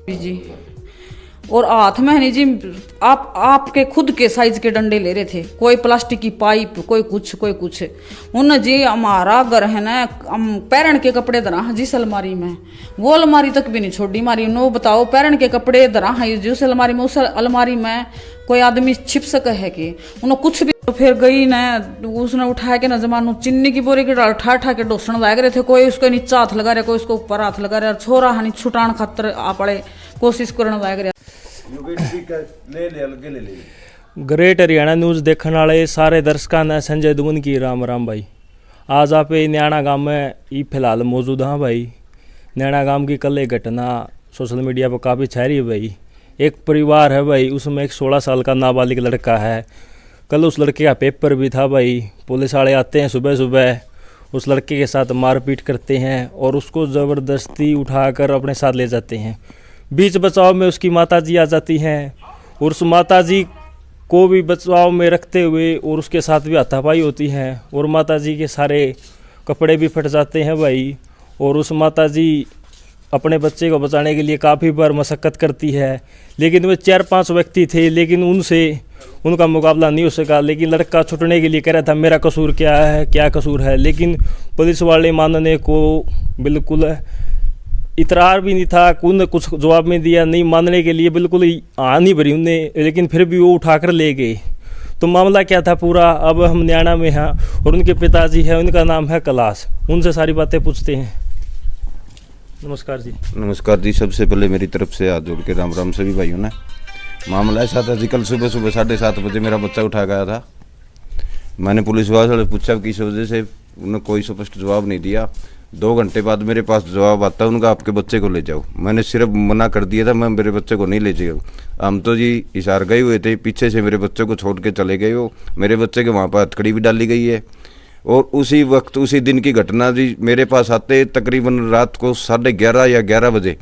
जी। और हाथ में नहीं जी, आप आपके खुद के साइज के डंडे ले रहे थे, कोई प्लास्टिक की पाइप, कोई कुछ कोई कुछ। उन जी हमारा घर है ना, हम पैरण के कपड़े धरा हैं जिस अलमारी में, वो अलमारी तक भी नहीं छोड़ी मारी। नो बताओ, पैरण के कपड़े धरा हैं जिस अलमारी में, उस अलमारी में कोई आदमी छिप सके है कि उन्होंने कुछ भी। तो फिर गई न, उसने उठा के न जमानो चीनी की बोरी के डाल उठा उठा के डोसन लग रहे थे, कोई उसके नीचे हाथ लगा रहा, कोई उसको ऊपर हाथ लगा रहा, छोरा हानि छुटान खातर आप कोशिश करने लग रहा। ग्रेट हरियाणा न्यूज़ देखने वाले सारे दर्शकों ने संजय दुबन की राम राम भाई। आज आप न्याणा गांव में ये फिलहाल मौजूद हाँ भाई। न्याणा गांव की कल एक घटना सोशल मीडिया पर काफ़ी छा रही है भाई। एक परिवार है भाई, उसमें एक 16 साल का नाबालिग लड़का है। कल उस लड़के का पेपर भी था भाई। पुलिस वाले आते हैं सुबह सुबह, उस लड़के के साथ मारपीट करते हैं और उसको ज़बरदस्ती उठाकर अपने साथ ले जाते हैं। बीच बचाव में उसकी माताजी आ जाती हैं और उस माताजी को भी बचाव में रखते हुए और उसके साथ भी हाथापाई होती है और माताजी के सारे कपड़े भी फट जाते हैं भाई। और उस माताजी अपने बच्चे को बचाने के लिए काफ़ी बार मशक्क़त करती है, लेकिन वे 4-5 व्यक्ति थे, लेकिन उनसे उनका मुकाबला नहीं हो सका। लेकिन लड़का छुटने के लिए कह रहा था मेरा कसूर क्या है, क्या कसूर है, लेकिन पुलिस वाले मानने को बिल्कुल इतरार भी नहीं था, कुछ जवाब में दिया नहीं, मानने के लिए बिल्कुल हाँ नहीं भरी उनने, लेकिन फिर भी वो उठाकर ले गए। तो मामला क्या था पूरा, अब हम न्याणा में हैं और उनके पिताजी हैं, उनका नाम है कैलाश, उनसे सारी बातें पूछते हैं। नमस्कार जी। नमस्कार जी। सबसे पहले मेरी तरफ से हाथ जोड़ के राम राम सभी भाइयों ने। मामला ऐसा था जी, कल सुबह 7:30 बजे मेरा बच्चा उठा गया था। मैंने पुलिस वाले से पूछा किस वजह से, उन्होंने कोई स्पष्ट जवाब नहीं दिया। 2 घंटे बाद मेरे पास जवाब आता उनका, आपके बच्चे को ले जाओ। मैंने सिर्फ मना कर दिया था, मैं मेरे बच्चे को नहीं ले जाऊँ। हम तो जी इशार गए हुए थे, पीछे से मेरे बच्चे को छोड़ के चले गए हो। मेरे बच्चे के वहाँ पर हथकड़ी भी डाली गई है। और उसी वक्त उसी दिन की घटना जी, मेरे पास आते तकरीबन रात को 11:30 या 11 बजे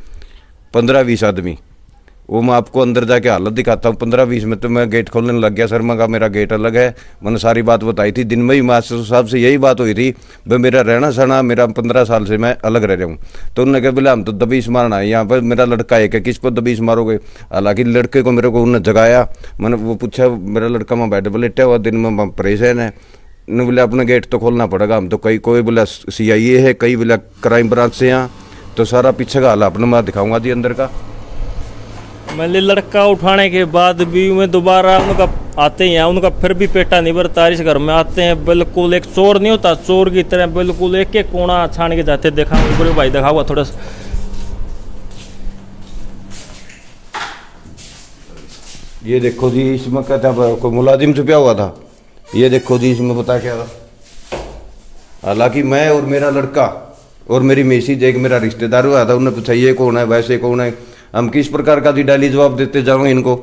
15-20 आदमी। वो मैं आपको अंदर जाके हालत दिखाता हूँ। 15-20 में तो मैं गेट खोलने लग गया। शर्मा का मेरा गेट अलग है, मैंने सारी बात बताई थी। दिन में ही मास्टर साहब से यही बात हुई थी, भाई मेरा रहना सहना, मेरा 15 साल से मैं अलग रह रहा हूँ। तो उन्होंने कहा बोले हम तो दबीस मारना है यहाँ पर, मेरा लड़का एक है, किस पर दबीस मारोगे। हालांकि लड़के को मेरे को उन्होंने जगाया। मैंने वो पूछा, मेरा लड़का मैं बेड पर लेटा हुआ, दिन में परेशान है। ने बोले अपना गेट तो खोलना पड़ेगा, हम तो कई कोई बोला CIA है, कई बोला क्राइम ब्रांच से यहाँ। तो सारा पीछे का हाल अपना मैं दिखाऊंगा जी अंदर का। मैंने लड़का उठाने के बाद भी मैं दोबारा उनका आते हैं, उनका फिर भी पेटा नहीं भरता। इस घर में आते हैं बिल्कुल एक चोर नहीं होता, चोर की तरह बिल्कुल एक एक कोना छान के जाते। देखा पूरे भाई देखा हुआ थोड़ा सा। ये देखो जी, इसमें क्या था, कोई मुलाजिम छुपा हुआ था। ये देखो जी, इसमें बता क्या था। हालांकि मैं और मेरा लड़का और मेरी मैसेज एक मेरा रिश्तेदार हुआ था, उन्होंने पूछा ये कौन है, वैसे कौन है। हम किस प्रकार का जी डाली जवाब देते जाओ इनको।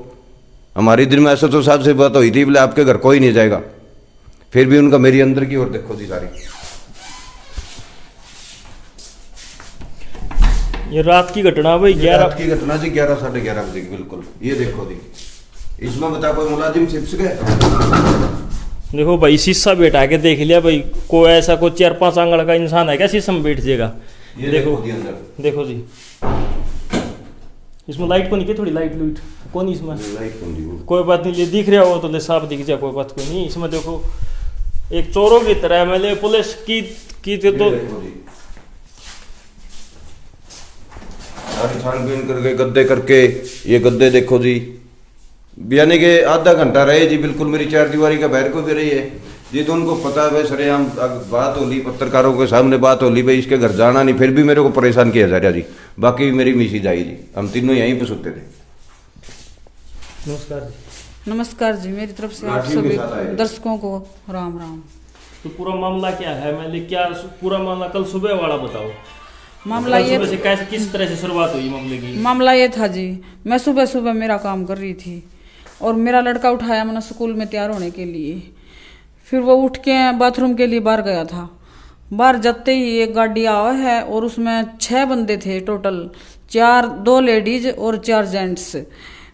हमारी दिन में SHO साहब से बात हुई थी, बोले आपके घर कोई नहीं जाएगा। फिर भी उनका मेरी अंदर की ओर देखो जी सारी। ये रात की घटना भाई, 11 की घटना जी, 11-11:30 बजे की बिल्कुल। ये देखो जी, इसमें बता कोई मुलाजिम छिप गए। देखो भाई, शीशा भी हटा के देख लिया भाई, कोई ऐसा कोई 4-5 आंगल का इंसान है क्या शीशा में बैठ जाएगा। देखो देखो जी, इसमें लाइट को नहीं क्या, थोड़ी लाइट कौन इसमें लाइट कोई बात नहीं, दिख रहा हो तो साफ दिख जाए, कोई बात कोई नहीं। इसमें देखो एक चोरों की तरह मैंने पुलिस की थे तो छानबीन करके गद्दे करके, ये गद्दे देखो जी, यानी कि आधा घंटा रहे जी बिल्कुल मेरी 4 दीवारी का बाहर को भी रही है जी। तो उनको पता है सर, हम बात हो ली, पत्रकारों के सामने बात हो ली, भाई इसके घर जाना नहीं, फिर भी मेरे को परेशान किया जा रहा जी। बाकी मेरी मिसेज आई जी, हम तीनों यहीं पे सोते थे। नमस्कार जी। नमस्कार जी, मेरी तरफ से आप सभी दर्शकों को राम राम। तो पूरा मामला क्या है, मैंने क्या पूरा मामला कल सुबह वाला बताओ। मामला ये कैसे किस तरह से शुरुआत हुई मामले की। मामला ये था जी, मैं सुबह सुबह मेरा काम कर रही थी और मेरा लड़का उठाया मैंने स्कूल में तैयार होने के लिए। फिर वो उठ के बाथरूम के लिए बाहर गया था। बाहर जाते ही एक गाड़ी आया है और उसमें 6 बंदे थे टोटल, 2 लेडीज और 4 जेंट्स।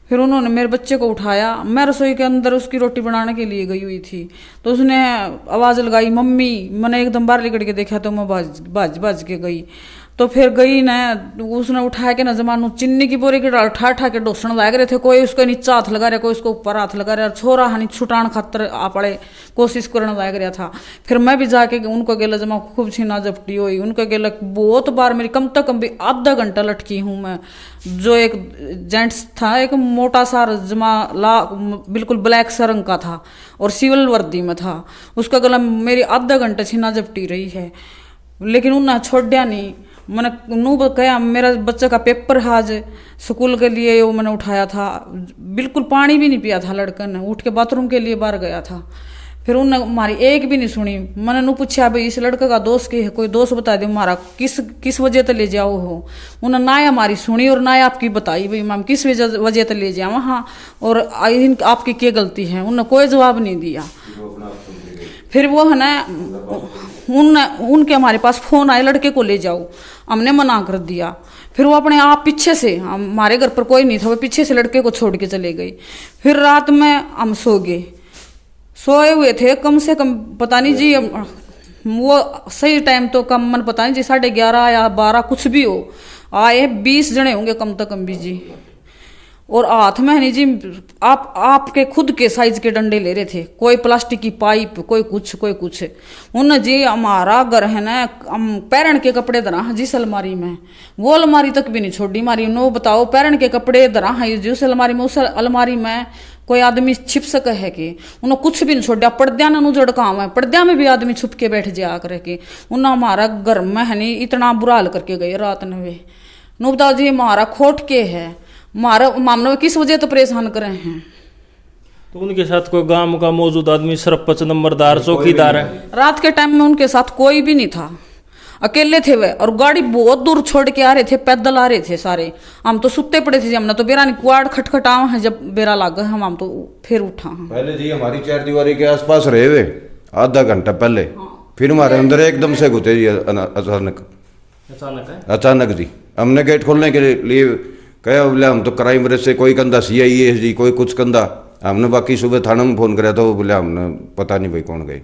फिर उन्होंने मेरे बच्चे को उठाया। मैं रसोई के अंदर उसकी रोटी बनाने के लिए गई हुई थी, तो उसने आवाज़ लगाई मम्मी। मैंने एकदम बाहर निकल के देखा तो मैं भाज के गई। तो फिर गई न, उसने उठा के न जमानू चिन्नी की बोरी की डाल ठा ठा के डोसण लग रहे थे, कोई उसको नीचा हाथ लगा रहा, कोई उसको ऊपर हाथ लगा रहा, छोरा हानि छुटान खातर आ पड़े कोशिश करने लग रहा था। फिर मैं भी जाके उनको गेला जमा खूब छीना झपटी हुई, उनको गेला बहुत बार मेरी कम से कम भी आधा घंटा लटकी हूँ मैं। जो एक जेंट्स था, एक मोटा सा जमा ला बिल्कुल ब्लैक सा रंग का था और सिविल वर्दी में था, उसका गला मेरी आधा घंटा छीना झपटी रही है, लेकिन उन्हें छोड़ा नहीं। मैंने नू कहा मेरा बच्चे का पेपर है आज स्कूल के लिए, वो मैंने उठाया था, बिल्कुल पानी भी नहीं पिया था लड़के ने, उठ के बाथरूम के लिए बाहर गया था। फिर उन्हें हमारी एक भी नहीं सुनी। मैंने नू पूछा भाई इस लड़के का दोस्त की है, कोई दोस्त बता दे हमारा, किस वजह से ले जाओ हो। उन्हें ना हमारी सुनी और ना आपकी बताई भाई मैम किस वजह से ले जाओ हाँ, और आपकी क्या गलती है, उन्हें कोई जवाब नहीं दिया। फिर वो है ना उनके हमारे पास फोन आए लड़के को ले जाओ, हमने मना कर दिया। फिर वो अपने आप पीछे से, हमारे घर पर कोई नहीं था, वो पीछे से लड़के को छोड़ के चले गई। फिर रात में हम सो गए, सोए हुए थे कम से कम पता नहीं जी वो सही टाइम तो कम मन पता नहीं जी 11:30 या 12 कुछ भी हो, आए 20 जने होंगे कम से कम भी जी। और हाथ में नहीं जी आपके खुद के साइज के डंडे ले रहे थे, कोई प्लास्टिक की पाइप, कोई कुछ कोई कुछ। उन जी हमारा घर है ना, हम पैरण के कपड़े धरा जिस अलमारी में, वो अलमारी तक भी नहीं छोड़ी मारी। नो बताओ पैरण के कपड़े धरा है जिस अलमारी में, उस अलमारी में कोई आदमी छिप सके है कि उन्होंने कुछ भी नहीं छोड़ा। पर्द्या ने उजड़ काम है, पर्द्या में भी आदमी छुप के बैठ जाया करके। उन्हें हमारा घर में है नहीं इतना बुरा हाल करके गए रात में वे। नो बताओ जी हमारा खोट के है, हमारा मामले में किस वजह तो परेशान कर रहे हैं। तो उनके साथ कोई गांव का मौजूद आदमी, सरपंच, नंबरदार, चौकीदार है? रात के टाइम में उनके साथ कोई भी नहीं था, अकेले थे वे, और गाड़ी बहुत दूर छोड़ के आ रहे थे, पैदल आ रहे थे सारे। हम तो सुते पड़े थे, हमने तो बेरा नहीं कुआड़ खटखटावा है, जब बेरा लग गया हम तो फिर उठा। पहले जी हमारी 4 दीवारी के आसपास रहे हुए आधा घंटा पहले, फिर हमारे अंदर एकदम से घुसे जी अचानक जी। हमने गेट खोलने के लिए कहा बोले हम तो क्राइम ब्रांच से, कोई कंधा CI है जी, कोई कुछ कंधा। हमने बाकी सुबह थाना में फोन कराया था, वो बोले हमने पता नहीं भाई कौन गए।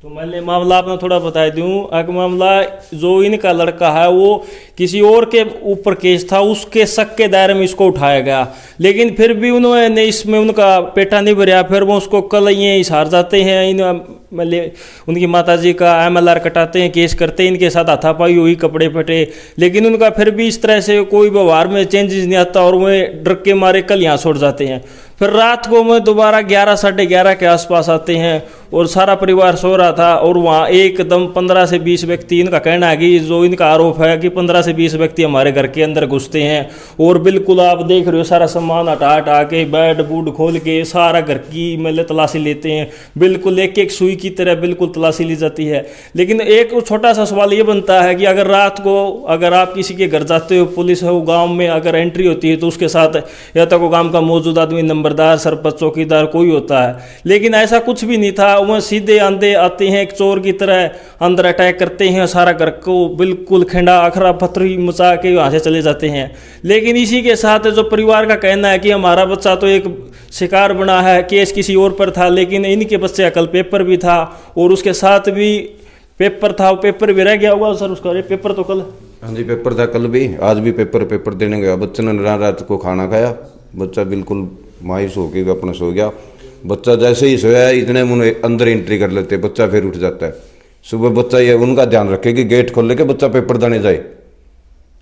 तो मैं मामला आपने थोड़ा बता दूं। एक मामला जो इनका लड़का है वो किसी और के ऊपर केस था, उसके शक के दायरे में इसको उठाया गया, लेकिन फिर भी उन्होंने इसमें उनका पेटा नहीं भरा। फिर वो उसको कल ये इशार जाते हैं, उनकी माताजी का MLR कटाते हैं, केस करते हैं, इनके साथ हाथापाई हुई, कपड़े फटे, लेकिन उनका फिर भी इस तरह से कोई व्यवहार में चेंजेस नहीं आता और वे डर के मारे कल यहाँ छोड़ जाते हैं। फिर रात को मैं दोबारा 11 साढ़े 11 के आसपास आते हैं और सारा परिवार सो रहा था, और वहाँ एकदम 15 से 20 व्यक्ति, इनका कहना है कि जो इनका आरोप है कि 15 से 20 व्यक्ति हमारे घर के अंदर घुसते हैं और बिल्कुल आप देख रहे हो सारा सामान हटा हटा के, बेड बूड खोल के सारा घर की मतलब तलाशी लेते हैं, बिल्कुल एक एक सुई की तरह बिल्कुल तलाशी ली जाती है। लेकिन एक छोटा सा सवाल ये बनता है कि अगर रात को अगर आप किसी के घर जाते हो, पुलिस हो, गाँव में अगर एंट्री होती है तो उसके साथ या तो को गाँव का मौजूद आदमी, नंबरदार, सरपंच, चौकीदार कोई होता है, लेकिन ऐसा कुछ भी नहीं था। वह सीधे आंधे आते हैं एक चोर की तरह, अंदर अटैक करते हैं, सारा घर को बिल्कुल खिंडा अखरा पथरी मचा के वहाँ से चले जाते हैं। लेकिन इसी के साथ जो परिवार का कहना है कि हमारा बच्चा तो एक शिकार बना है, केस किसी और पर था, लेकिन इनके बच्चे का कल पेपर भी था और उसके साथ भी पेपर था, वो पेपर भी रह गया होगा सर उसका। पेपर तो कल, हाँ जी पेपर था कल भी, आज भी पेपर देने गया। बच्चे ने रात को खाना खाया, बच्चा बिल्कुल मायूस होकर अपना सो गया। बच्चा जैसे ही सोया इतने मुझे अंदर एंट्री कर लेते, बच्चा फिर उठ जाता है। सुबह बच्चा ये उनका ध्यान रखे कि गेट खोल के बच्चा पेपर देने जाए।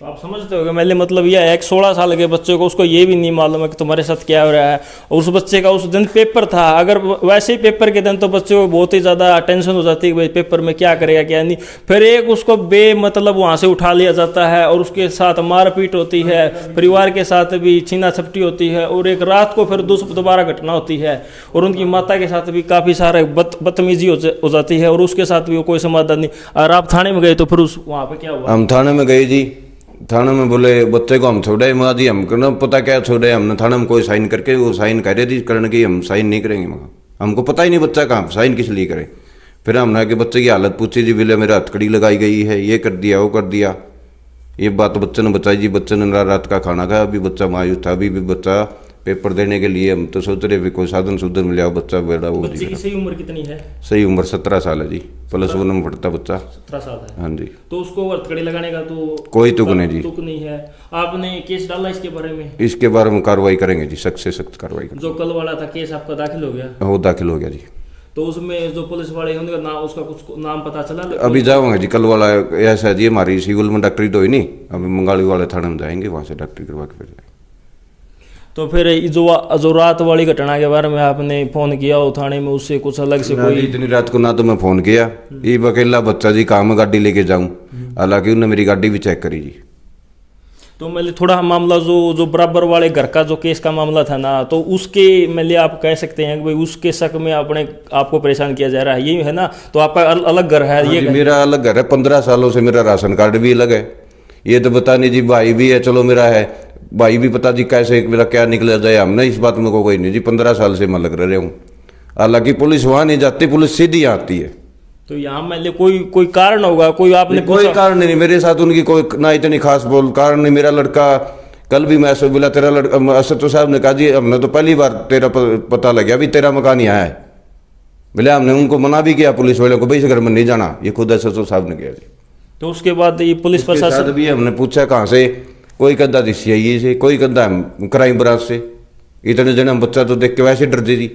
तो आप समझते हो मेरे मतलब यह है, एक 16 साल के बच्चे को उसको ये भी नहीं मालूम है कि तुम्हारे साथ क्या हो रहा है, और उस बच्चे का उस दिन पेपर था। अगर वैसे ही पेपर के दिन तो बच्चे को बहुत ही ज़्यादा टेंशन हो जाती है कि भाई पेपर में क्या करेगा क्या नहीं, फिर एक उसको बेमतलब वहाँ से उठा लिया जाता है और उसके साथ मारपीट होती है, परिवार के साथ भी छीना झपटी होती है, और एक रात को फिर दोबारा घटना होती है और उनकी माता के साथ भी काफ़ी सारे बदतमीजी हो जाती है और उसके साथ भी कोई समाधान नहीं। और आप थाने में गए तो फिर उस वहाँ पर क्या हुआ? हम थाने में गए जी, थाने में बोले बच्चे को हम छोड़े, माँ जी हम करना पता क्या छोड़े, हमने थाने में कोई साइन करके वो साइन करे थी करने की, हम साइन नहीं करेंगे माँ, हमको पता ही नहीं बच्चा कहाँ साइन किस लिए करे। फिर हमने कि बच्चे की हालत पूछी जी, बोले मेरा हथकड़ी लगाई गई है, ये कर दिया वो कर दिया। ये बात बच्चे ने बताई जी, बच्चे ने रात का खाना खाया, अभी बच्चा मायूस था, अभी भी बच्चा पेपर देने के लिए हम तो सोच रहे भी कोई साधन सुधन मिल जाओ, बच्चा बेड़ा वो बच्चे की सही उम्र कितनी है? सही उम्र 17 साल है जी, +1 में पढ़ता बच्चा। 17 साल है। हाँ जी। तो उसको हथकड़ी लगाने का तो कोई तुक नहीं जी, तुक नहीं है। आपने केस डाला इसके बारे में? इसके बारे में कार्रवाई करेंगे जी, सख्त से सख्त कार्रवाई करेंगे। जो कल वाला था केस आपका दाखिल हो गया? वो दाखिल हो गया जी। तो उसमें जो पुलिस वाले हैं उनका नाम, उसका कुछ नाम पता चला? अभी जाऊंगा जी, कल वाला ऐसा जी, हमारी सिविल में डॉक्टरी तो ही नहीं, अभी मंगाली वाले थाने में जाएंगे, वहाँ से डॉक्टरी करवा के फिर जाएंगे। तो फिर जो रात वाली घटना के बारे में आपने फोन किया हो थाने में, उससे कुछ अलग से कोई? इतनी रात को ना तो मैं फोन किया, ये अकेला बच्चा जी कहाँ में गाड़ी लेके जाऊं, हालांकि उन्होंने मेरी गाड़ी भी चेक करी जी। तो मैं थोड़ा मामला जो बराबर वाले घर का जो केस का मामला था ना, तो उसके मैं आप कह सकते हैं कि भाई उसके शक में आपको परेशान किया जा रहा है, ये है ना? तो आपका अलग घर है? ये मेरा अलग घर है, 15 सालों से मेरा राशन कार्ड भी अलग है। ये तो बता नहीं जी, भाई भी है, चलो मेरा है भाई भी, पता जी कैसे मेरा क्या निकला जाए, हमने इस बात में कोई नहीं जी, 15 साल से मैं लग रहा हूँ। हालांकि पुलिस वहाँ नहीं जाती, पुलिस सीधी आती है। तो यहाँ में कोई कारण होगा, कोई आपने कोई कारण नहीं, मेरे साथ उनकी कोई ना इतनी खास बोल कारण नहीं। मेरा लड़का कल भी मैं ऐसे बोला, तेरा लड़का असद साहब ने कहा जी हमने तो पहली बार तेरा पता लग गया भी तेरा मकान यहाँ है। बोले हमने उनको मना भी किया पुलिस वालों को, भाई इस घर में नहीं जाना, ये खुद असद साहब ने किया जी। तो उसके बाद ये पुलिस प्रशासन भी हमने पूछा कहाँ से, कोई कहता CIA से, कोई कहता क्राइम ब्रांच से। इतने जने हम बच्चा तो देख के वैसे डर दे जी।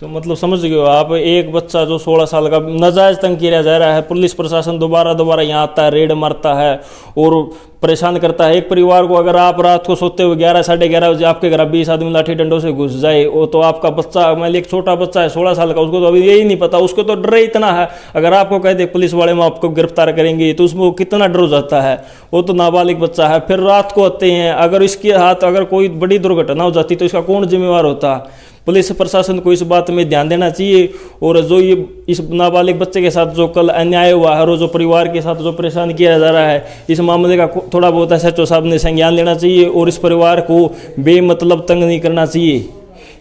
तो मतलब समझ गए हो आप, एक बच्चा जो 16 साल का नाजायज तंग किया जा रहा है, पुलिस प्रशासन दोबारा यहाँ आता है, रेड मारता है और परेशान करता है एक परिवार को। अगर आप रात को सोते हुए 11 साढ़े 11 बजे आपके घर 20 आदमी लाठी डंडों से घुस जाए, वो तो आपका बच्चा, मान लीजिए एक छोटा बच्चा है 16 साल का, उसको तो अभी यही नहीं पता, उसको तो डर इतना है। अगर आपको कह दे पुलिस वाले में आपको गिरफ्तार करेंगे तो उसमें वो कितना डर हो जाता है। वो तो नाबालिग बच्चा है, फिर रात को आते हैं, अगर इसके हाथ अगर कोई बड़ी दुर्घटना हो जाती तो इसका कौन जिम्मेवार होता? पुलिस प्रशासन को इस बात में ध्यान देना चाहिए। और जो ये इस नाबालिग बच्चे के साथ जो कल अन्याय हुआ है और जो परिवार के साथ जो परेशान किया जा रहा है, इस मामले का थोड़ा बहुत SHO साहब ने संज्ञान लेना चाहिए और इस परिवार को बेमतलब तंग नहीं करना चाहिए।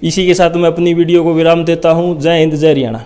इसी के साथ मैं अपनी वीडियो को विराम देता हूँ। जय हिंद, जय हरियाणा।